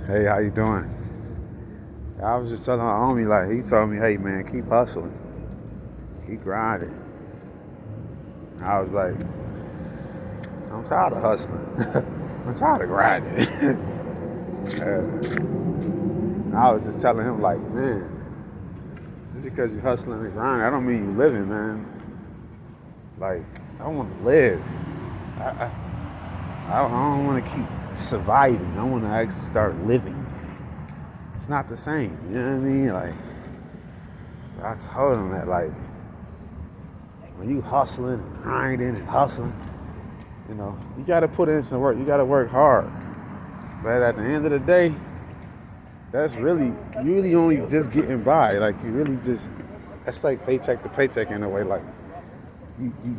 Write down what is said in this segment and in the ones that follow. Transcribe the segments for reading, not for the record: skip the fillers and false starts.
Hey, how you doing? I was just telling my homie, like, he told me, hey, man, keep hustling, keep grinding. I was like, I'm tired of hustling. I'm tired of grinding. I was just telling him, like, man, just because you're hustling and grinding, I don't mean you living, man. Like, I want to live. I, I, I don't want to keep surviving. I want to actually start living. It's not the same, you know what I mean? Like, I told him that, like, when you hustling and grinding and hustling, you got to put in some work. You got to work hard. But at the end of the day, that's really, you really only just getting by. Like, you really just, that's like paycheck to paycheck in a way. Like,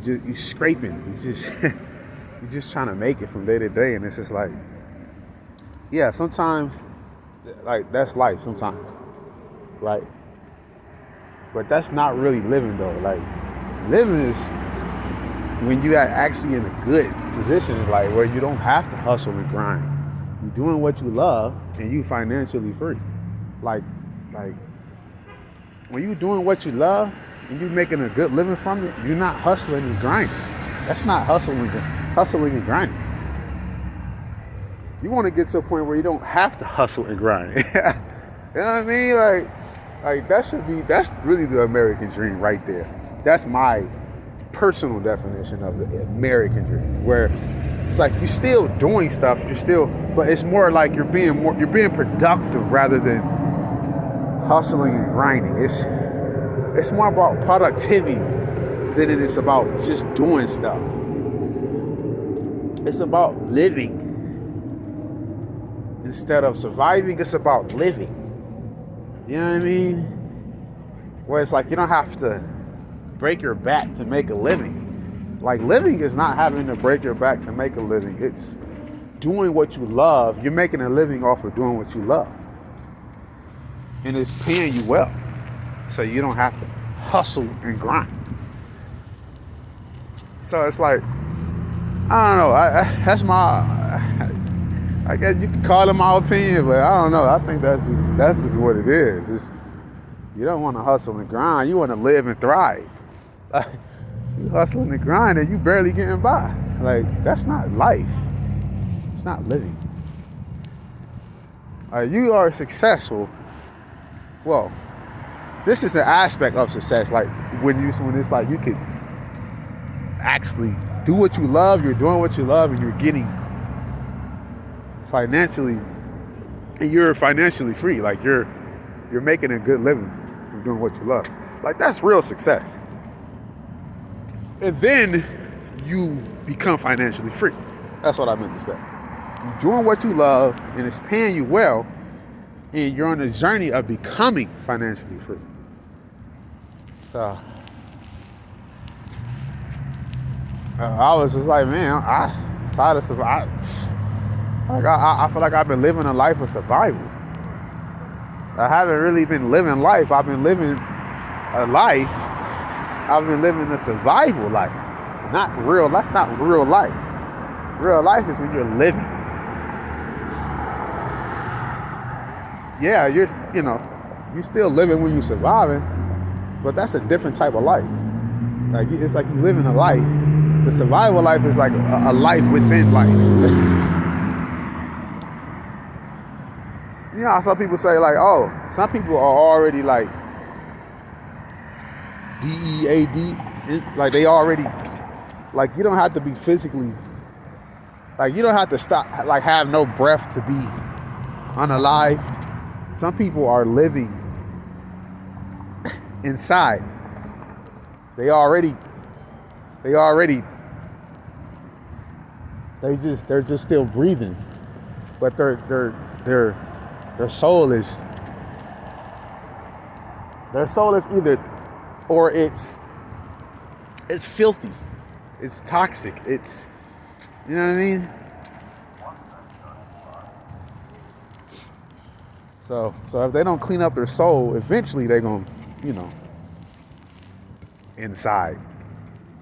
you scraping. You're just trying to make it from day to day. And it's just like, yeah, sometimes, like, that's life sometimes, right? But that's not really living, though. Like, living is when you are actually in a good position, like, where you don't have to hustle and grind. You're doing what you love and you financially free. Like when you're doing what you love and you're making a good living from it, you're not hustling and grinding. That's not hustling and grinding. You want to get to a point where you don't have to hustle and grind. You know what I mean? Like that's really the American dream right there. That's my personal definition of the American dream, where it's like you're still doing stuff, but it's more like you're being productive rather than hustling and grinding. It's more about productivity than it is about just doing stuff. It's about living instead of surviving. It's about living. You know what I mean? Where it's like you don't have to break your back to make a living. Like, living is not having to break your back to make a living. It's doing what you love. You're making a living off of doing what you love. And it's paying you well. So you don't have to hustle and grind. So it's like, I don't know. That's my, I guess you can call it my opinion, but I don't know. I think that's just what it is. Just, you don't want to hustle and grind. You want to live and thrive. Like, you hustling and grinding, you barely getting by. Like, that's not life. It's not living. You are successful. Well, this is an aspect of success. Like when it's like you can actually do what you love, you're doing what you love, and you're getting financially, and you're financially free. Like you're making a good living from doing what you love. Like, that's real success. And then you become financially free. That's what I meant to say. You're doing what you love and it's paying you well, and you're on a journey of becoming financially free. So I was just like, man, I tired of survival. I feel like I've been living a life of survival. I haven't really been living life. I've been living a life. I've been living a survival life. That's not real life. Real life is when you're living. Yeah, you're still living when you're surviving, but that's a different type of life. Like, it's like you living a life. The survival life is like a life within life. You know how some people say, like, oh, some people are already like DEAD, like they already, like, you don't have to be physically, like, you don't have to stop, like, have no breath to be unalive. Some people are living inside. They're just still breathing, but their soul is either, or it's filthy, it's toxic, it's, you know what I mean? So if they don't clean up their soul, eventually they're gonna, inside.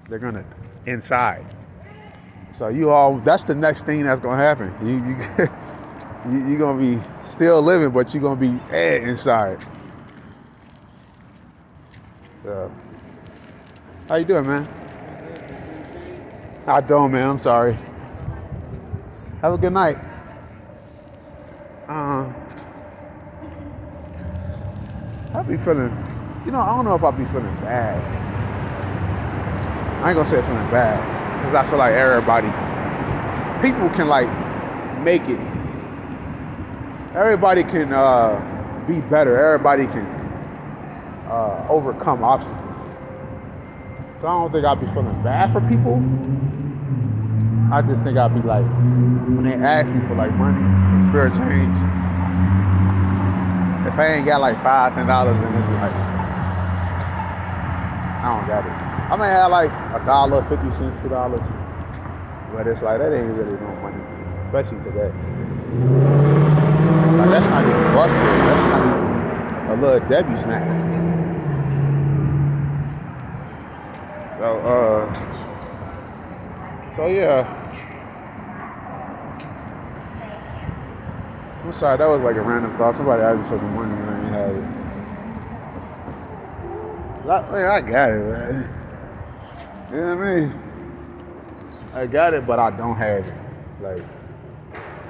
They're gonna inside. So that's the next thing that's gonna happen. You're gonna be still living, but you're gonna be dead inside. So, how you doing, man? I don't, man. I'm sorry. Have a good night. I be feeling, I don't know if I be feeling bad. I ain't gonna say feeling bad, because I feel like people can like make it. Everybody can be better. Everybody can overcome obstacles. So I don't think I'll be feeling bad for people. I just think I'll be like, when they ask me for like money, spirit change, if I ain't got like $5, $10, then it's like, I don't got it. I may have like $1, 50 cents, $2, but it's like, that ain't really no money, especially today. Like, that's not even busted. That's not even a little Debbie snack. So yeah. I'm sorry, that was like a random thought. Somebody asked me for some money and I ain't had it. I got it, man. You know what I mean? I got it, but I don't have it. Like,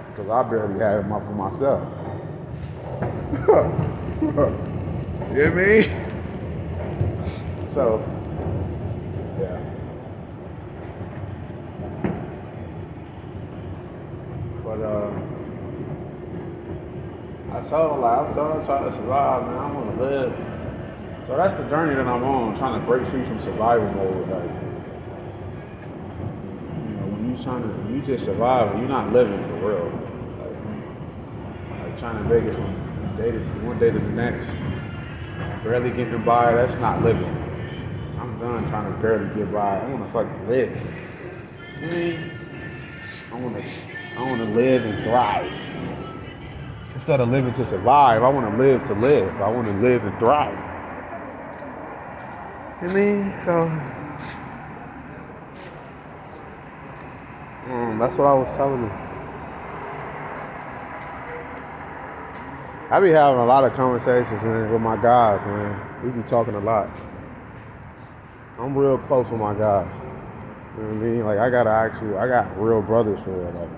because I barely have it for myself. You know what I mean? So, yeah. But, I told him, like, I'm done trying to survive, man. I want to live. So that's the journey that I'm on, trying to break free from survival mode. Like, when you just survive, you're not living for real. Like trying to make it from one day to the next, barely getting by, that's not living. I'm done trying to barely get by. I want to fucking live. You know what I mean? I want to live and thrive. Instead of living to survive, I want to live to live. I want to live and thrive. You know what I mean? So, that's what I was telling you. I be having a lot of conversations, man, with my guys, man. We be talking a lot. I'm real close with my guys. You know what I mean? Like, I got real brothers for real. Like,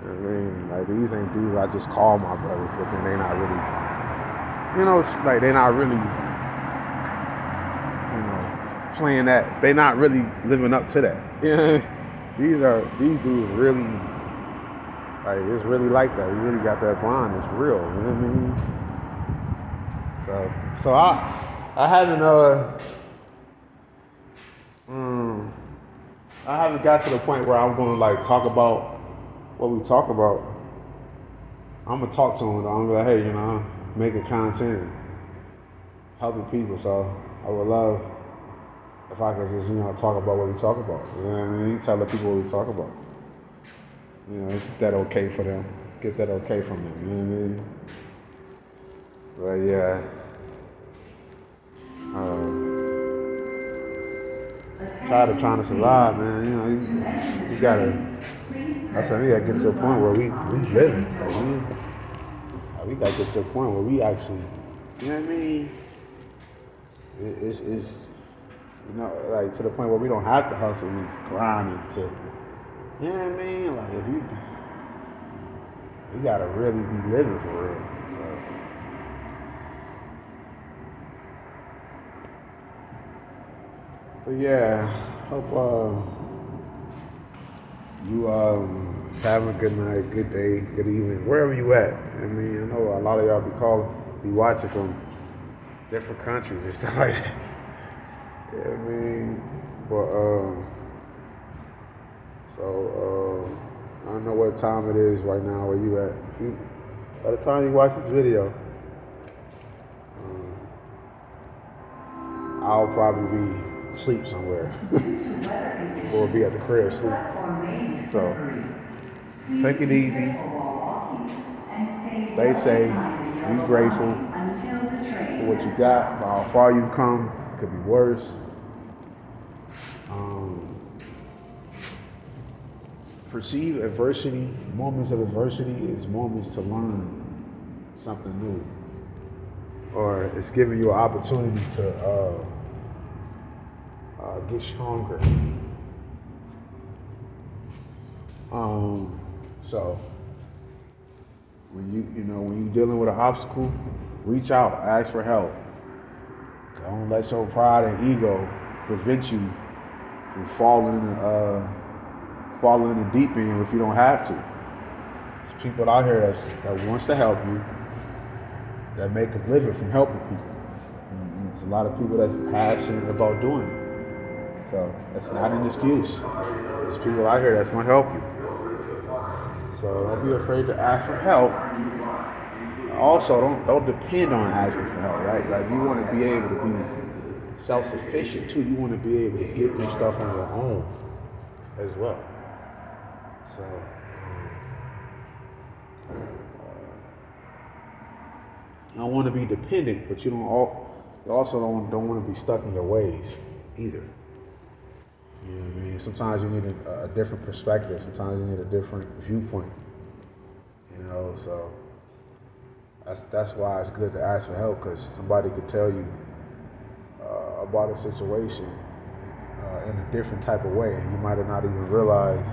you know what I mean? Like, these ain't dudes I just call my brothers, but then they not really, like, they not really, playing that. They not really living up to that. Yeah. These dudes really, like, it's really like that. We really got that bond. It's real. You know what I mean? So I haven't got to the point where I'm going to like talk about what we talk about. I'm gonna talk to them though. I'm gonna be like, hey, making content, helping people. So I would love if I could just, talk about what we talk about. You know what I mean? Tell the people what we talk about. Get that okay for them. Get that okay from them. You know what I mean? But yeah. Trying to survive, man. You gotta. That's why we gotta get to a point where we living. Like, we gotta get to a point where we actually. You know what I mean? It's like to the point where we don't have to hustle and grind and to. You know what I mean? Like if you gotta really be living for real. But yeah, hope you having a good night, good day, good evening, wherever you at. I mean, I know a lot of y'all be watching from different countries and stuff like that. Yeah, I mean, but I don't know what time it is right now where you at. By the time you watch this video, I'll probably be asleep somewhere or be at the crib sleep. So take it easy, stay safe, be grateful for what you got, for how far you've come. It could be worse. perceive adversity, moments of adversity is moments to learn something new. Or it's giving you an opportunity to get stronger. So when when you're dealing with an obstacle, reach out, ask for help. Don't let your pride and ego prevent you from falling in the deep end if you don't have to. There's people out here that wants to help you, that make a living from helping people. And there's a lot of people that's passionate about doing it. So that's not an excuse. There's people out here that's gonna help you. So don't be afraid to ask for help. Also, don't depend on asking for help, right? Like you want to be able to be self-sufficient too. You want to be able to get through stuff on your own as well. So you don't want to be dependent, but you also don't want to be stuck in your ways either. You know what I mean? Sometimes you need a different perspective. Sometimes you need a different viewpoint. So that's why it's good to ask for help, because somebody could tell you about a situation in a different type of way, and you might have not even realized.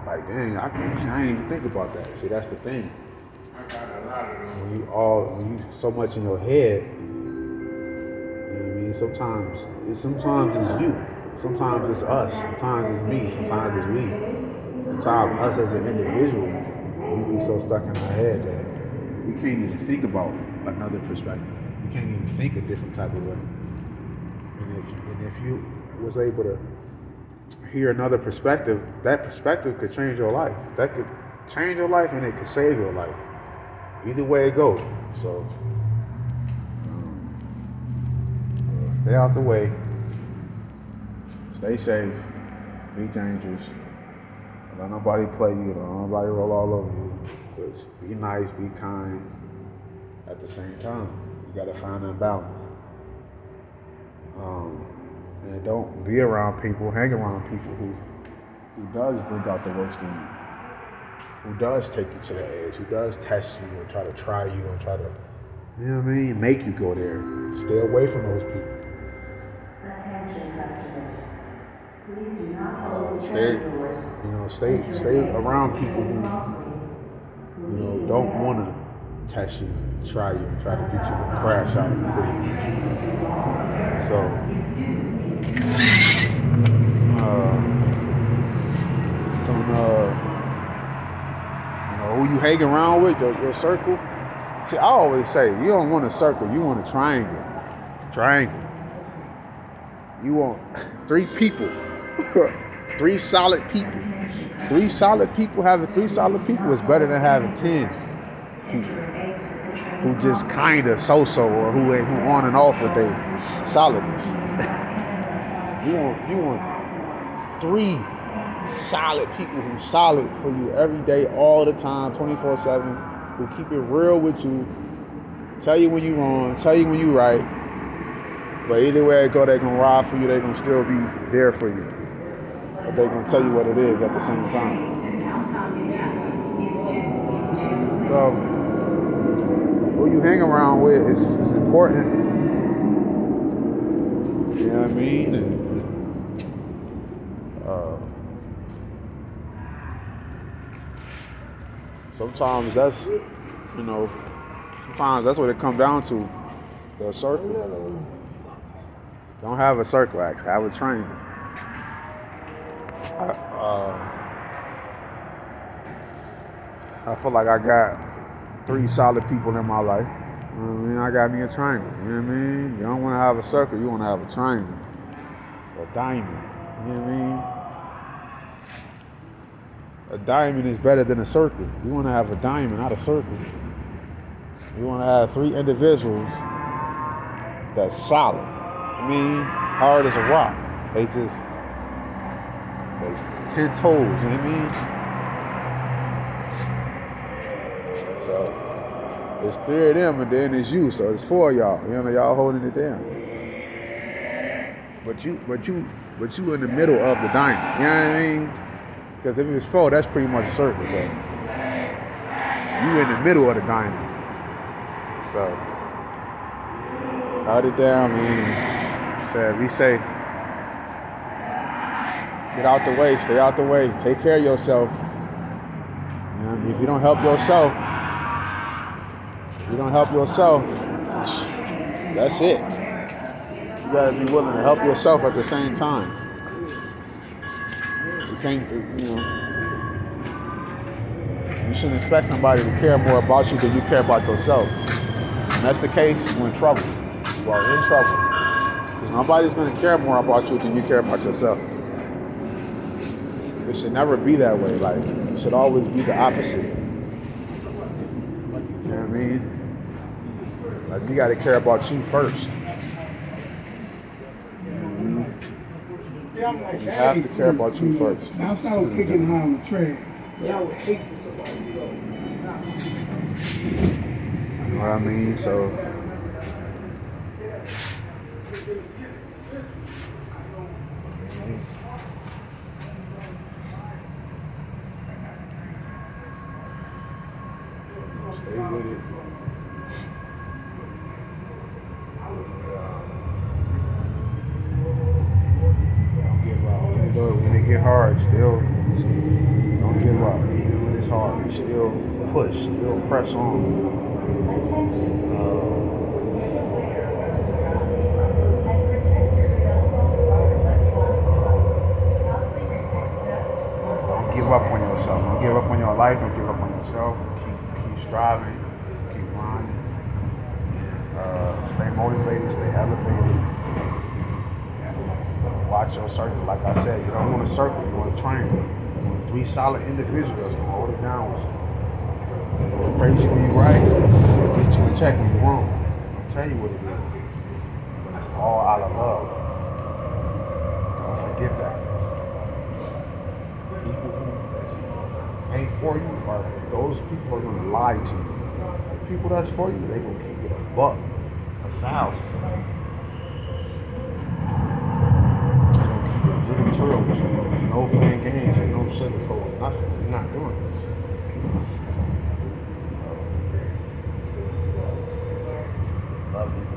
Like, dang, I didn't even think about that. See, that's the thing. When you so much in your head, you know what I mean? Sometimes it's you. Sometimes it's us. Sometimes it's me. Sometimes it's we. Sometimes us as an individual, we be so stuck in our head that we can't even think about another perspective. We can't even think a different type of way. And if you was able to hear another perspective, that perspective could change your life. That could change your life, and it could save your life. Either way it goes. So stay out the way. Stay safe. Be dangerous. Don't let nobody play you. Don't let nobody roll all over you. Just be nice, be kind. At the same time, you gotta find that balance. And don't be around people, hang around people who does bring out the worst in you, who does take you to the edge, who does test you and try you and try to, you know what I mean, make you go there. Stay away from those people. Attention customers. Please do not Stay around people who, don't want to test you and try you and try to get you to crash out pretty much. So, who you hang around with, your circle. See, I always say, you don't want a circle, you want a triangle. You want 3 people, 3 solid people. 3 solid people, having 3 solid people is better than having 10 people who just kind of so-so, or who on and off with their solidness. You want 3 solid people who solid for you every day, all the time, 24/7, who keep it real with you, tell you when you're wrong, tell you when you're right. But either way it go, they're gonna ride for you, they're gonna still be there for you. But they're gonna tell you what it is at the same time. So who you hang around with is important. You know what I mean? And, sometimes that's what it comes down to. The circle. Don't have a circle, actually. Have a triangle. I feel like I got 3 solid people in my life. You know what I mean? I got me a triangle. You know what I mean? You don't want to have a circle. You want to have a triangle. A diamond. You know what I mean? A diamond is better than a circle. You want to have a diamond, not a circle. You want to have 3 individuals that's solid. I mean, hard as a rock. They 10 toes, you know what I mean? So, it's 3 of them, and then it's you. So it's 4 of y'all. Y'all holding it down. But you but you in the middle of the diner. You know what I mean? Because if it's 4, that's pretty much a circle. So you in the middle of the diner. So hold it down, man. So we say, get out the way, stay out the way, take care of yourself. You know what I mean? If you don't help yourself, that's it. You gotta be willing to help yourself at the same time. You can't, you shouldn't expect somebody to care more about you than you care about yourself. And that's the case, you're in trouble. You are in trouble. Because nobody's gonna care more about you than you care about yourself. It should never be that way. Like, it should always be the opposite. You know what I mean? Like, you gotta care about you first. Yeah, I'm like, You have to care about you first. Outside of kicking high on the train, but I would hate for somebody to go. You know what I mean? So, stay with it. Don't give up. Even though when it get hard, still don't give up. Even when it's hard, still push, still press on. Don't give up on yourself. Don't give up on your life. Don't give up on yourself. Keep striving. Keep grinding. Stay motivated. Stay elevated. Watch your circle. Like I said, you don't want a circle. You want a triangle. You want 3 solid individuals to hold it down with you. They will praise you when you're right. Get you in check when you're wrong. They'll tell you what it is. But it's all out of love. Don't forget that. People who ain't for you, or those people are going to lie to you. The people that's for you, they're going to keep it $1, 1,000. They're going to keep it really true. No playing games and no sugarcoat, nothing. You're not doing this. Love you, man.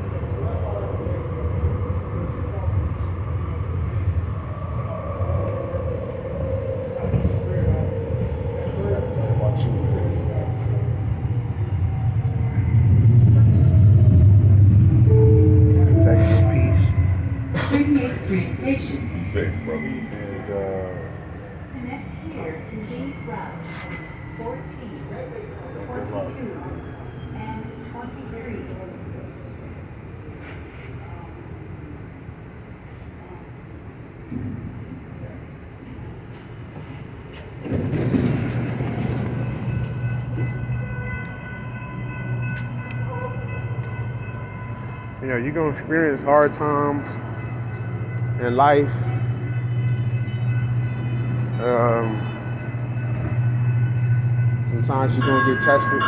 Safe, brother. And Connect here to these routes 14, 22, and 23. you know, you're gonna experience hard times in life. Sometimes you're gonna get tested,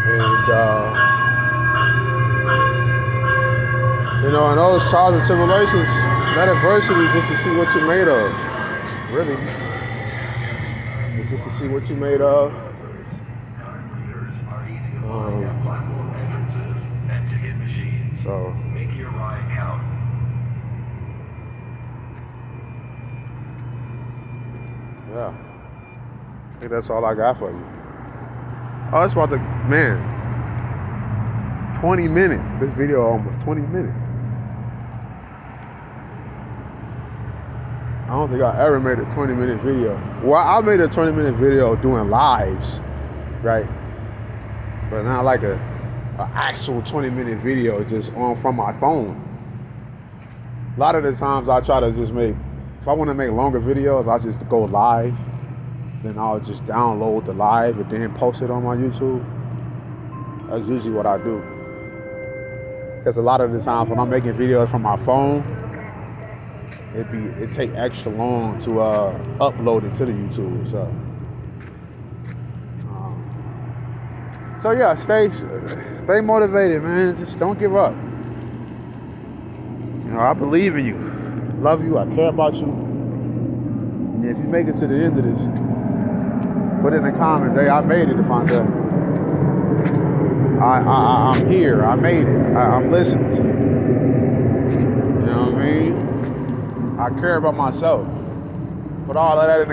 and you know, in those trials and tribulations, that adversity is just to see what you're made of. Really, it's just to see what you're made of. So. Make your ride count. Yeah. I think that's all I got for you. Oh, it's about to, man, 20 minutes. This video almost 20 minutes. I don't think I ever made a 20-minute video. Well, I made a 20-minute video doing lives, right? But not like a actual 20-minute video just on from my phone. A lot of the times I try to just make, if I want to make longer videos, I'll just go live. Then I'll just download the live and then post it on my YouTube. That's usually what I do. Because a lot of the times when I'm making videos from my phone, it take extra long to upload it to the YouTube. So yeah, stay motivated, man. Just don't give up. You You know, I believe in you. Love you. I care about you. And if you make it to the end of this, put in the comments, hey, I made it, Devontae. I'm here. I made it. I'm listening to you. You know what I mean? I care about myself. Put all of that in the